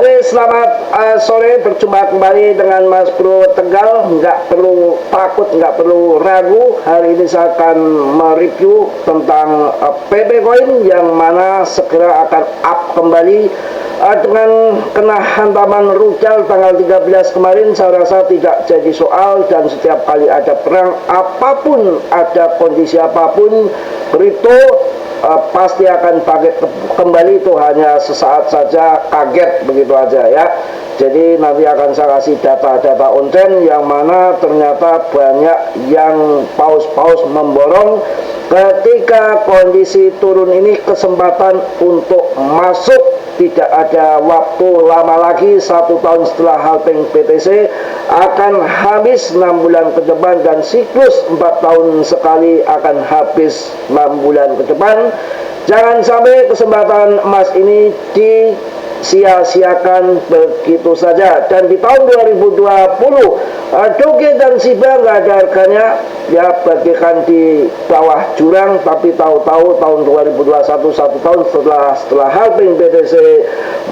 Oke, selamat sore, berjumpa kembali dengan Mas Bro Tegal. Nggak perlu takut, nggak perlu ragu. Hari ini saya akan mereview tentang PP Coin yang mana segera akan up kembali dengan kena hantaman rujal tanggal 13 kemarin. Saya rasa tidak jadi soal, dan setiap kali ada perang apapun, ada kondisi apapun, kripto pasti akan bangkit kembali. Itu hanya sesaat saja, kaget begitu aja ya. Jadi nanti akan saya kasih data-data on-chain yang mana ternyata banyak yang paus-paus memborong. Ketika kondisi turun ini, kesempatan untuk masuk tidak ada waktu lama lagi. 1 tahun setelah halving BTC akan habis 6 bulan ke depan, dan siklus 4 tahun sekali akan habis 6 bulan ke depan. Jangan sampai kesempatan emas ini disia-siakan begitu saja. Dan di tahun 2020 Doge dan Shiba nggak ada harganya ya, bagikan di bawah jurang. Tapi tahu-tahu tahun 2021, 1 tahun setelah halving BTC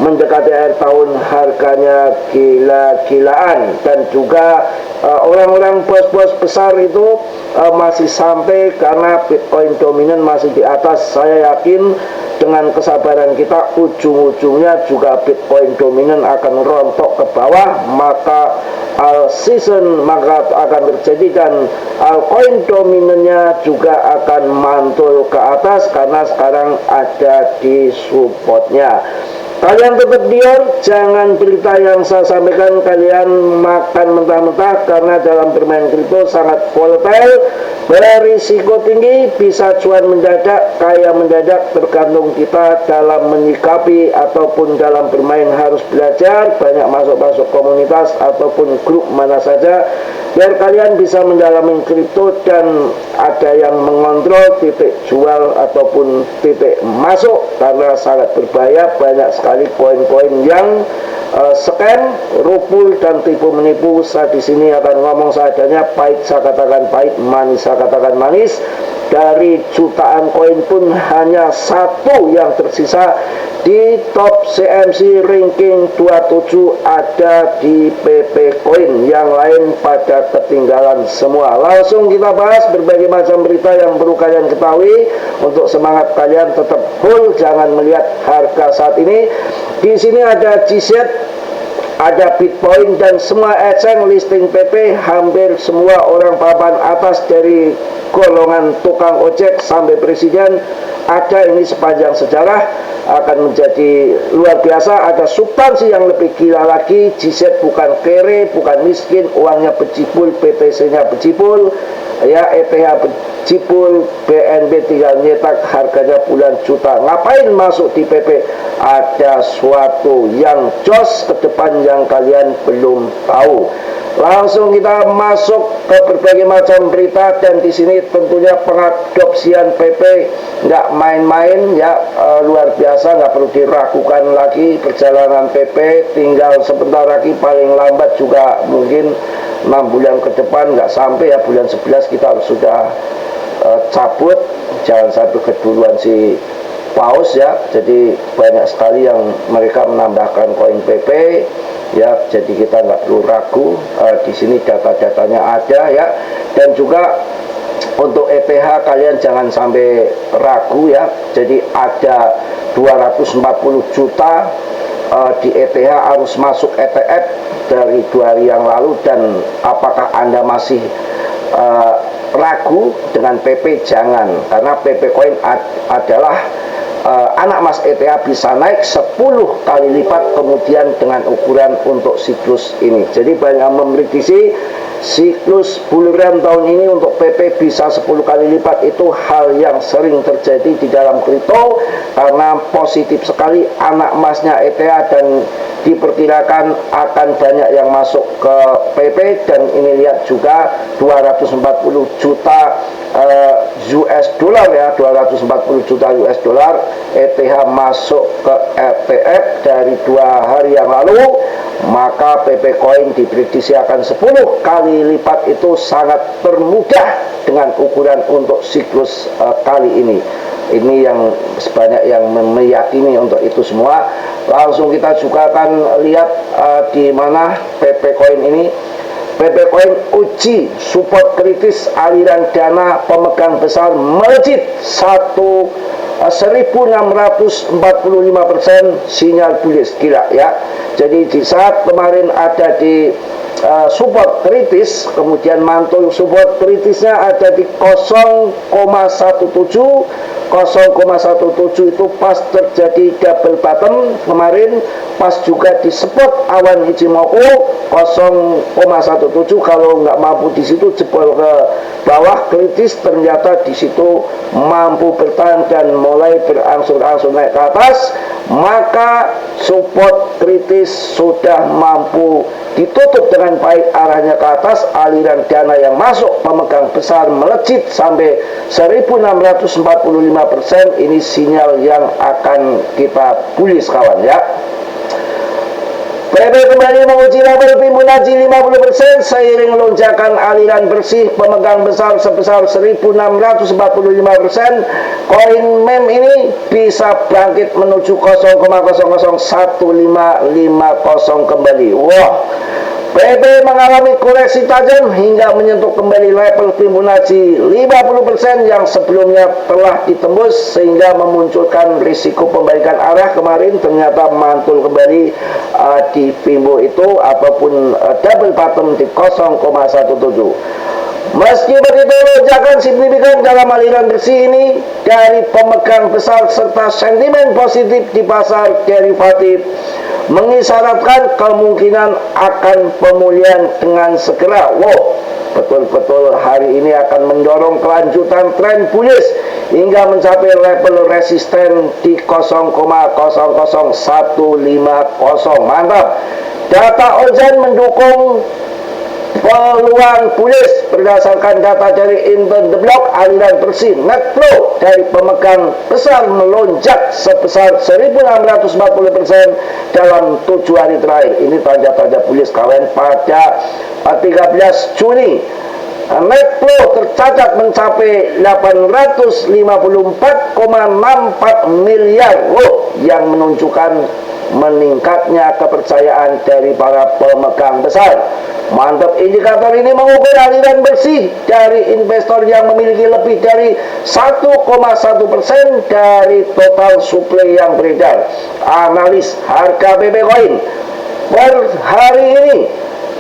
mendekati akhir tahun, harganya gila-gilaan. Dan juga orang-orang bos-bos besar itu masih sampai karena Bitcoin dominan masih di atas. Saya yakin dengan kesabaran kita, ujung-ujungnya juga Bitcoin dominan akan rontok ke bawah, maka season maka akan terjadi, dan altcoin dominannya juga akan mantul ke atas karena sekarang ada di supportnya. Kalian tetap diam, jangan berita yang saya sampaikan kalian makan mentah-mentah, karena dalam bermain kripto sangat volatile, berisiko tinggi, bisa cuan mendadak, kaya mendadak. Tergantung kita dalam menyikapi ataupun dalam bermain. Harus belajar banyak, masuk komunitas ataupun grup mana saja, biar kalian bisa mendalami kripto dan ada yang mengontrol titik jual ataupun titik masuk, karena sangat berbahaya. Banyak sekali poin-poin yang scam, rupul, dan tipu menipu. Saya di sini akan ngomong seadanya, pahit saya katakan pahit, manis saya katakan manis. Dari jutaan koin pun hanya 1 yang tersisa di top CMC ranking 27 ada di PP Coin, yang lain pada ketinggalan semua. Langsung kita bahas berbagai macam berita yang perlu kalian ketahui untuk semangat kalian tetap full. Jangan melihat harga saat ini. Di sini ada GZ, ada Bitcoin, dan semua exchange listing PP. Hampir semua orang papan atas dari golongan tukang ojek sampai presiden ada. Ini sepanjang sejarah akan menjadi luar biasa. Ada substansi yang lebih gila lagi. GZ bukan kere, bukan miskin, uangnya bejibul, BTC-nya bejibul ya, ETH bejibul, BNB tinggal nyetak, harganya bulan juta. Ngapain masuk di PP? Ada suatu yang jos ke depan yang kalian belum tahu. Langsung kita masuk ke berbagai macam berita, dan di sini tentunya pengadopsian PP nggak main-main ya, luar biasa, nggak perlu diragukan lagi. Perjalanan PP tinggal sebentar lagi, paling lambat juga mungkin 6 bulan ke depan, nggak sampai ya, bulan 11 kita sudah cabut. Jangan sampai keduluan si paus ya. Jadi banyak sekali yang mereka menambahkan koin PP ya, jadi kita nggak perlu ragu. Di sini data-datanya ada ya. Dan juga untuk ETH kalian jangan sampai ragu ya. Jadi ada 240 juta di ETH harus masuk ETF dari 2 hari yang lalu. Dan apakah Anda masih ragu dengan PP? Jangan, karena PP Coin adalah anak mas ETH, bisa naik 10 kali lipat kemudian dengan ukuran untuk siklus ini. Jadi banyak memprediksi siklus bull run tahun ini untuk PP bisa 10 kali lipat. Itu hal yang sering terjadi di dalam kripto, karena positif sekali anak emasnya ETH, dan diperkirakan akan banyak yang masuk ke PP. Dan ini lihat juga 240 juta US dollar ya, 240 juta US dollar ETH masuk ke ETF dari 2 hari yang lalu. Maka PP Coin diprediksi akan 10 kali lipat. Itu sangat termudah dengan ukuran untuk siklus kali ini. Ini yang sebanyak yang meyakini untuk itu semua. Langsung kita juga akan lihat di mana PP Coin ini. PP Coin uji support kritis aliran dana pemegang besar melejit 1645% sinyal bullish, gila ya. Jadi di saat kemarin ada di support kritis, kemudian mantul support kritisnya ada di 0,17. 0,17 itu pas terjadi double bottom kemarin, pas juga di support awan Ichimoku 0,17. Kalau nggak mampu di situ jebol ke bawah kritis, ternyata di situ mampu bertahan dan mulai berangsur-angsur naik ke atas, maka support kritis sudah mampu ditutup dengan baik arahnya ke atas. Aliran dana yang masuk pemegang besar melejit sampai 1645%. Ini sinyal yang akan kita bullish kawan ya. PP kembali menguji level Fibonacci 50% seiring lonjakan aliran bersih pemegang besar sebesar 1645%. Koin mem ini bisa bangkit menuju 0,001550 kembali. Wah, PP mengalami koreksi tajam hingga menyentuh kembali level Fibonacci 50% yang sebelumnya telah ditembus, sehingga memunculkan risiko pembalikan arah. Kemarin ternyata mantul kembali di Fibonacci itu ataupun double bottom di 0,17. Meski begitu, lonjakan signifikan dalam aliran bersih ini dari pemegang besar serta sentimen positif di pasar derivatif mengisyaratkan kemungkinan akan pemulihan dengan segera. Wow, betul-betul hari ini akan mendorong kelanjutan tren bullish hingga mencapai level resisten di 0,00150. Mantap. Data Ozen mendukung peluang bullish berdasarkan data dari Inter the Block. Aliran bersih net flow dari pemegang besar melonjak sebesar 1640% dalam 7 hari terakhir. Ini tanda-tanda bullish kawan. Pada 13 Juni net flow tercatat mencapai 854,64 miliar, yang menunjukkan meningkatnya kepercayaan dari para pemegang besar. Mantap, indikator ini mengukur aliran bersih dari investor yang memiliki lebih dari 1,1% dari total suplai yang beredar. Analis harga PP Coin per hari ini,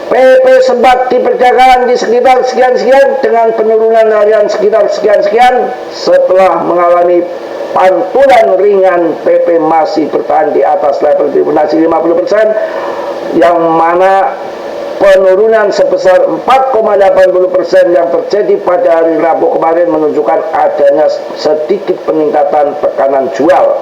PP sempat diperdagangkan di sekitar sekian-sekian dengan penurunan harian sekitar sekian-sekian. Setelah mengalami pantulan ringan, PP masih bertahan di atas level Fibonacci 50%, yang mana penurunan sebesar 4,80% yang terjadi pada hari Rabu kemarin menunjukkan adanya sedikit peningkatan tekanan jual.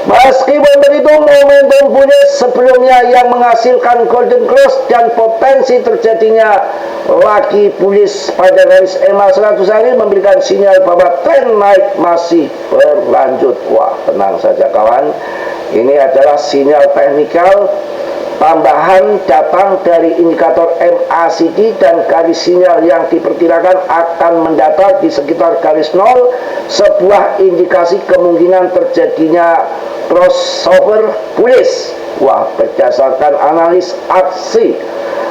Meskipun begitu, momentum bullish sebelumnya yang menghasilkan golden cross dan potensi terjadinya lagi bullish pada garis EMA 100 hari memberikan sinyal bahwa tren naik masih berlanjut. Wah, tenang saja kawan, ini adalah sinyal teknikal tambahan datang dari indikator MACD dan garis sinyal yang diperkirakan akan mendatar di sekitar garis 0, sebuah indikasi kemungkinan terjadinya crossover bullish. Wah, berdasarkan analis aksi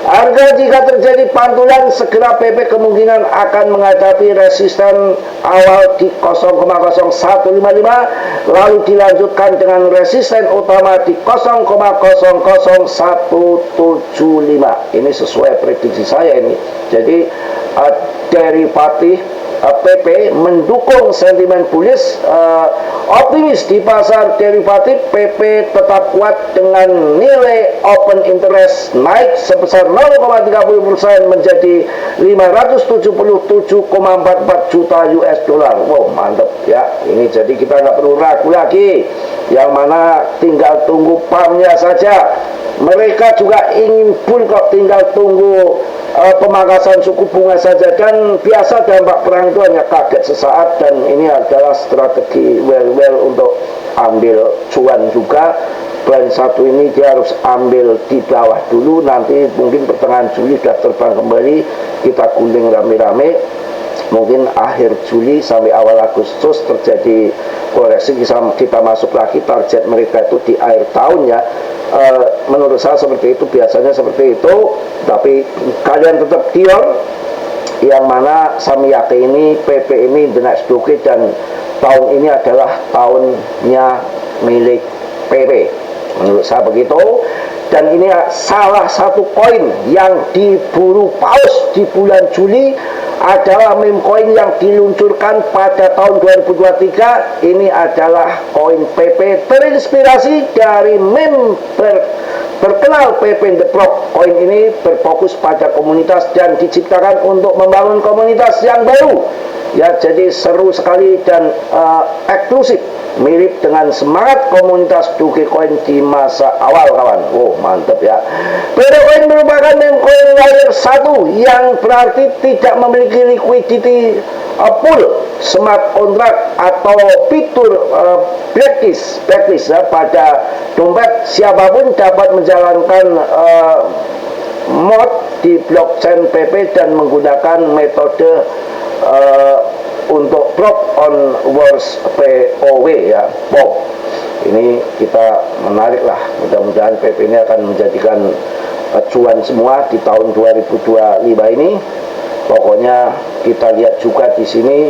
harga, jika terjadi pantulan segera PP kemungkinan akan menghadapi resisten awal di 0,0155, lalu dilanjutkan dengan resisten utama di 0,00175. Ini sesuai prediksi saya ini. Jadi derivatif PP mendukung sentimen bullish, optimis di pasar derivatif. PP tetap kuat dengan nilai open interest naik sebesar 0,30% menjadi 577,44 juta US dollar. Wow, mantap ya. Ini jadi kita nggak perlu ragu lagi, yang mana tinggal tunggu pumpnya saja. Mereka juga ingin bull kok, tinggal tunggu pemangkasan suku bunga saja. Dan biasa dampak perang itu hanya kaget sesaat, dan ini adalah strategi well untuk ambil cuan juga. Plan satu ini dia harus ambil di bawah dulu, nanti mungkin pertengahan Juli sudah terbang kembali, kita gunting rame-rame. mungkin akhir Juli sampai awal Agustus terjadi koreksi, kita masuk lagi target mereka itu di akhir tahun ya. Menurut saya seperti itu, biasanya seperti itu, tapi kalian tetap dior, yang mana saya meyakini PP ini the next decade, dan tahun ini adalah tahunnya milik PP, menurut saya begitu. Dan ini salah satu koin yang diburu paus di bulan Juli adalah meme coin yang diluncurkan pada tahun 2023. Ini adalah koin PP terinspirasi dari meme terkenal PP The Block. Koin ini berfokus pada komunitas dan diciptakan untuk membangun komunitas yang baru. Ya, jadi seru sekali dan eksklusif, mirip dengan semangat komunitas Dogecoin di masa awal, kawan. Oh, mantap ya. Dogecoin merupakan meme coin layer 1 yang berarti tidak memiliki liquidity pool, smart contract atau fitur blacklist ya, pada dompet. Siapapun dapat menjalankan mod di blockchain PP dan menggunakan metode untuk proof on works POW ya, POW. Ini kita menarik lah, mudah-mudahan PP ini akan menjadikan cuan semua di tahun 2025 ini. Pokoknya kita lihat juga di sini,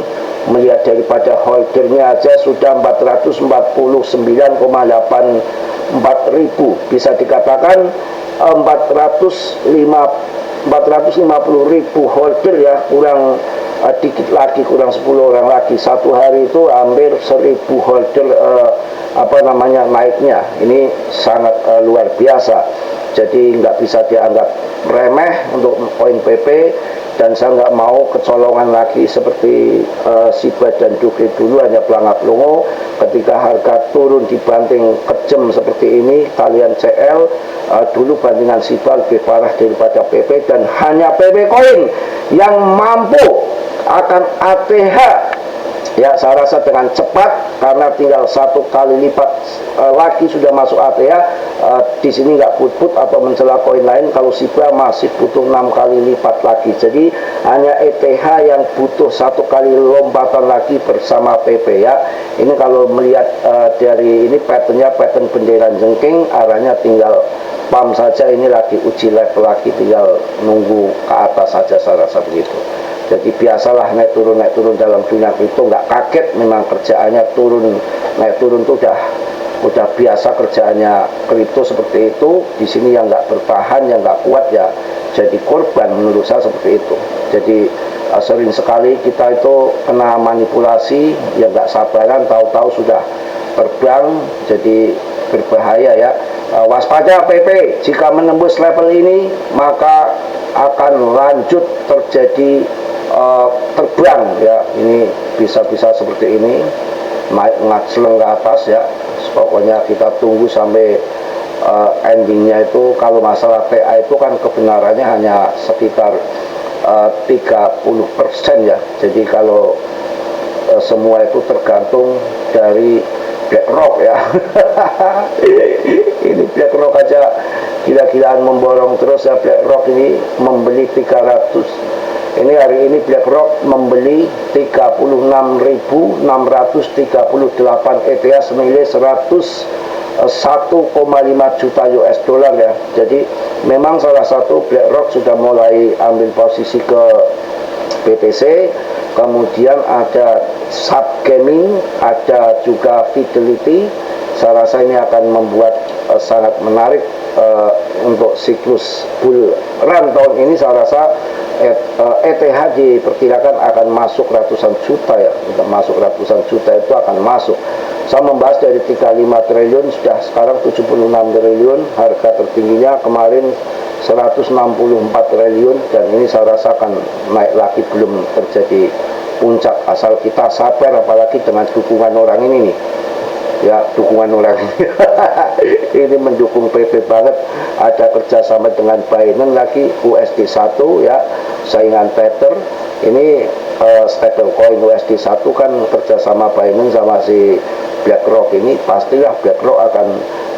melihat daripada holdernya aja sudah 449,84 ribu, bisa dikatakan 450 ribu holder ya, kurang dikit lagi, kurang 10 orang lagi. Satu hari itu hampir 1000 holder naiknya. Ini sangat luar biasa. Jadi nggak bisa dianggap remeh untuk koin PP, dan saya nggak mau kecolongan lagi seperti Shiba dan Doge dulu, hanya pelangap-pelongo. Ketika harga turun dibanting kejam seperti ini, kalian CL dulu bandingan Shiba lebih parah daripada PP, dan hanya PP coin yang mampu akan ATH ya, saya rasa dengan cepat, karena tinggal 1 kali lipat lagi sudah masuk ATH. Di sini nggak put atau mencela koin lain. Kalau Shiba masih butuh 6 kali lipat lagi, jadi hanya ETH yang butuh 1 kali lompatan lagi bersama PP ya. Ini kalau melihat dari ini patternnya, pattern bendera jengking, arahnya tinggal pump saja. Ini lagi uji level lagi, tinggal nunggu ke atas saja, saya rasa begitu. Jadi biasalah naik turun dalam dunia kripto, nggak kaget, memang kerjaannya turun naik turun itu udah biasa kerjaannya kripto seperti itu. Di sini yang nggak bertahan, yang nggak kuat ya jadi korban, menurut saya seperti itu. Jadi sering sekali kita itu kena manipulasi, yang nggak sabaran, tahu-tahu sudah terbang, jadi berbahaya ya. Waspada PP, jika menembus level ini maka akan lanjut terjadi terbang ya. Ini bisa-bisa seperti ini, naik ngacleng ke atas ya. Pokoknya kita tunggu sampai endingnya itu. Kalau masalah TA itu kan kebenarannya hanya sekitar 30% ya. Jadi kalau semua itu tergantung dari BlackRock ya. Ini BlackRock aja gila-gilaan memborong terus ya. BlackRock ini membeli 300. Ini hari ini BlackRock membeli 36.638 ETH senilai 101,5 juta US dollar ya. Jadi memang salah satu BlackRock sudah mulai ambil posisi ke BTC. Kemudian ada Subgaming, ada juga Fidelity. Saya rasa ini akan membuat sangat menarik untuk siklus bull run tahun ini. Saya rasa ETH diperkirakan akan masuk ratusan juta ya. Untuk masuk ratusan juta itu akan masuk. Saya membahas dari 35 triliun, sudah sekarang 76 triliun. Harga tertingginya kemarin 164 triliun, dan ini saya rasa akan naik lagi, belum terjadi puncak, asal kita sabar, apalagi dengan dukungan orang ini nih ya. Dukungan orang ini ini mendukung PP banget. Ada kerjasama dengan Binance lagi, USD 1 ya, saingan Tether. Ini stablecoin USD1 kan kerjasama Binance sama si BlackRock ini, pastilah BlackRock akan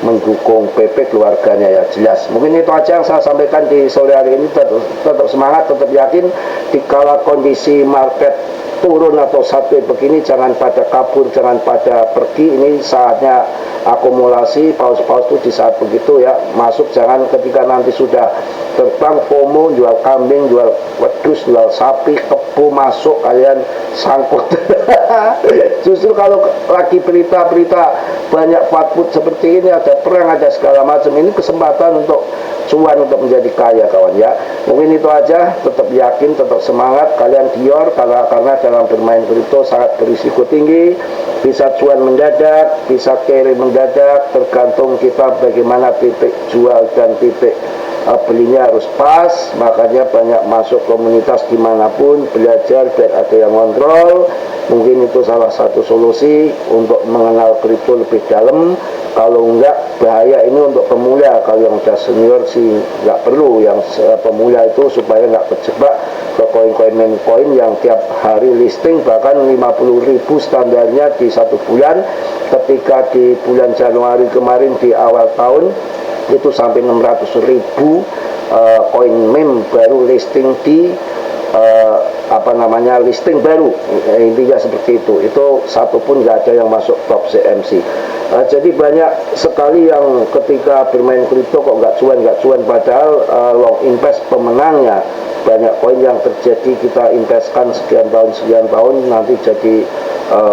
mendukung PP keluarganya ya, jelas. Mungkin itu aja yang saya sampaikan di sore hari ini. Tetap semangat, tetap yakin. Di kala kondisi market turun atau sideways begini, jangan pada kabur, jangan pada pergi. Ini saatnya akumulasi. Paus-paus itu di saat begitu ya masuk, jangan ketika nanti sudah terbang FOMO, jual kambing, jual wedus, jual sapi, kebu masuk, kalian sangkut. Justru kalau lagi berita-berita banyak fatwa seperti ini, ada perang, ada segala macam, ini kesempatan untuk cuan, untuk menjadi kaya kawan ya. Mungkin itu aja. Tetap yakin, tetap semangat. Kalian gior karena dalam bermain kripto sangat berisiko tinggi, bisa cuan mendadak, bisa carry mendadak, tergantung kita bagaimana titik jual dan titik belinya harus pas. Makanya banyak masuk komunitas dimanapun, belajar biar ada yang kontrol. Mungkin itu salah satu solusi untuk mengenal kripto lebih dalam. Kalau enggak, bahaya ini untuk pemula. Kalau yang sudah senior sih nggak perlu. Yang pemula itu supaya nggak terjebak ke koin-koin meme coin yang tiap hari listing, bahkan 50.000 standarnya di satu bulan. Ketika di bulan Januari kemarin di awal tahun itu sampai 600.000 koin meme baru listing di listing baru. Intinya seperti itu satu pun nggak ada yang masuk top CMC. Jadi banyak sekali yang ketika bermain kripto kok nggak cuan, padahal long invest pemenangnya. Banyak koin yang terjadi kita investkan sekian tahun nanti jadi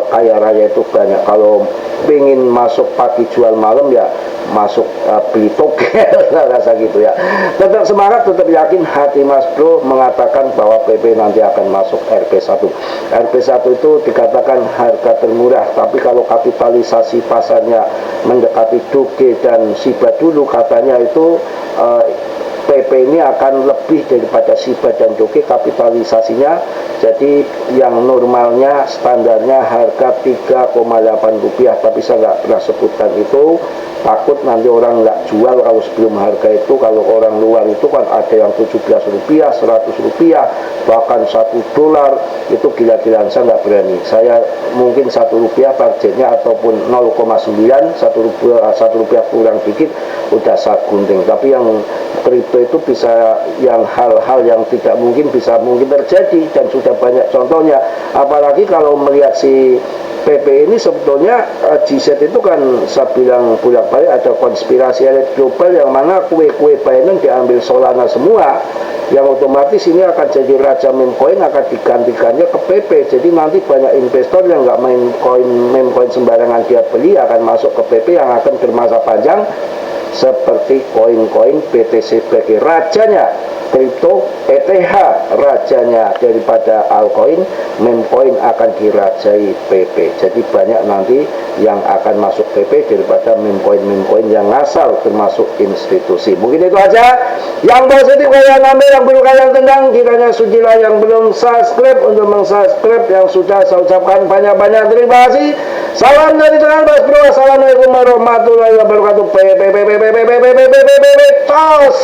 kaya raya itu banyak. Kalau pengen masuk pagi jual malam ya masuk beli togel, rasa gitu ya. Tetap semangat, tetap yakin. Hati Mas Bro mengatakan bahwa PP nanti akan masuk RP1. RP1 itu dikatakan harga termurah, tapi kalau kapitalisasi pasarnya mendekati Doge dan Shiba dulu, katanya itu PP ini akan lebih daripada Shiba dan Doge kapitalisasinya. Jadi yang normalnya standarnya harga 3,8 rupiah, tapi saya nggak pernah sebutkan itu. Takut nanti orang nggak jual kalau sebelum harga itu. Kalau orang luar itu kan ada yang 17 rupiah, 100 rupiah, bahkan $1 itu gila-gilaan. Saya nggak berani. Saya mungkin 1 rupiah targetnya, ataupun 0,9, 1 rupiah kurang dikit udah saya gunting. Tapi yang kripto itu bisa, yang hal-hal yang tidak mungkin bisa mungkin terjadi, dan sudah banyak contohnya. Apalagi kalau melihat si PP ini sebetulnya GZ itu kan saya bilang bolak-balik ada konspirasi elit global yang mana kue-kue Binance diambil Solana semua, yang otomatis ini akan jadi raja meme coin, akan digantikannya ke PP. Jadi nanti banyak investor yang nggak main koin meme coin sembarangan dia beli akan masuk ke PP yang akan bermasa panjang, seperti koin-koin BTC sebagai rajanya kripto, ETH rajanya daripada altcoin, meme coin akan dirajai PP. Jadi banyak nanti yang akan masuk PP daripada meme coin yang ngasal, termasuk institusi. Mungkin itu aja. Yang positif kalian ambil, yang belum kalian tendang. Kiranya sudilah yang belum subscribe untuk meng-subscribe, yang sudah saya ucapkan banyak-banyak terima kasih. Salam dari tangan Mas Bro. Assalamualaikum warahmatullahi wabarakatuh. Tos.